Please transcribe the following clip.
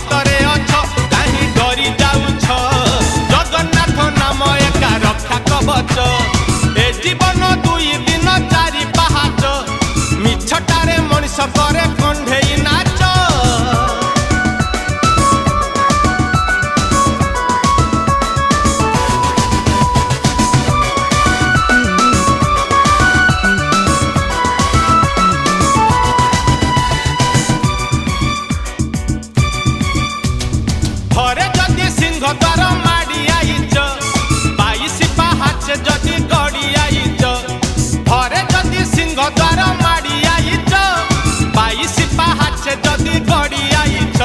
सतरे अछ काहे डरी जाउछ जगन्नाथ नाम एका रक्षा कवच ए जीवन दुई दिन चारि पहाच मिछटारे मनिष करे कंढेई नाच घरे जदि सिंह द्वार माड़ी आईच 22 पाहाच जदि गड़ी आईच घरे जदि सिंह द्वार माड़ी आईच 22 पाहाच जदि गड़ी आईच